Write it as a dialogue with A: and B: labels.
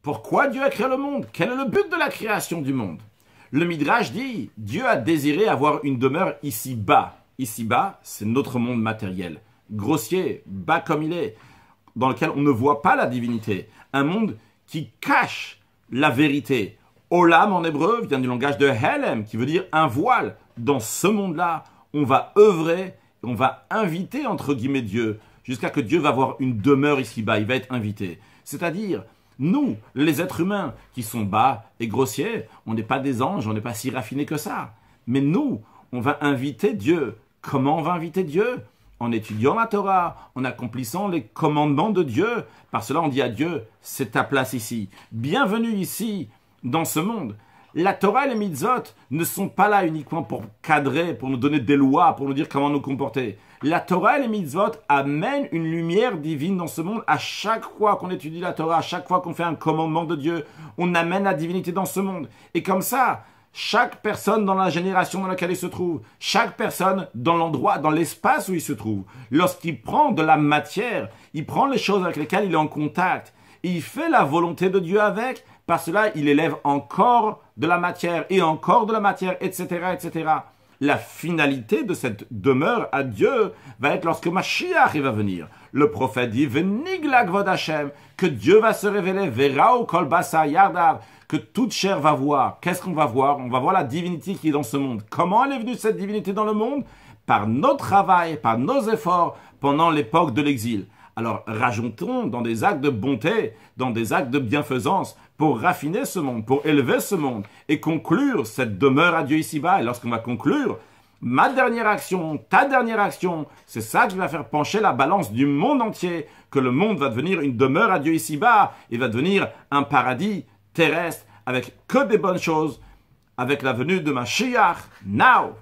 A: Pourquoi Dieu a créé le monde? Quel est le but de la création du monde? Le Midrash dit, Dieu a désiré avoir une demeure ici-bas. Ici-bas, c'est notre monde matériel, grossier, bas comme il est, dans lequel on ne voit pas la divinité. Un monde qui cache la vérité. Olam en hébreu vient du langage de Helem, qui veut dire un voile. Dans ce monde-là, on va œuvrer, on va inviter, entre guillemets, Dieu, jusqu'à que Dieu va avoir une demeure ici-bas, il va être invité. C'est-à-dire, nous, les êtres humains, qui sont bas et grossiers, on n'est pas des anges, on n'est pas si raffinés que ça. Mais nous, on va inviter Dieu. Comment on va inviter Dieu? En étudiant la Torah, en accomplissant les commandements de Dieu. Par cela, on dit à Dieu, c'est ta place ici. Bienvenue ici, dans ce monde. La Torah et les mitzvot ne sont pas là uniquement pour cadrer, pour nous donner des lois, pour nous dire comment nous comporter. La Torah et les mitzvot amènent une lumière divine dans ce monde. À chaque fois qu'on étudie la Torah, à chaque fois qu'on fait un commandement de Dieu, on amène la divinité dans ce monde. Et comme ça, chaque personne dans la génération dans laquelle il se trouve, chaque personne dans l'endroit, dans l'espace où il se trouve, lorsqu'il prend de la matière, il prend les choses avec lesquelles il est en contact, et il fait la volonté de Dieu avec, par cela il élève encore de la matière, et encore de la matière, etc., etc. La finalité de cette demeure à Dieu va être lorsque Mashiach va venir. Le prophète dit, Venigla Kvod Hashem, que Dieu va se révéler, Verao Kol Basa Yardav, que toute chair va voir. Qu'est-ce qu'on va voir? On va voir la divinité qui est dans ce monde. Comment elle est venue cette divinité dans le monde? Par notre travail, par nos efforts pendant l'époque de l'exil. Alors rajoutons dans des actes de bonté, dans des actes de bienfaisance, pour raffiner ce monde, pour élever ce monde et conclure cette demeure à Dieu ici-bas. Et lorsqu'on va conclure, ma dernière action, ta dernière action, c'est ça qui va faire pencher la balance du monde entier, que le monde va devenir une demeure à Dieu ici-bas et va devenir un paradis terrestre avec que des bonnes choses, avec la venue de Mashiach, now.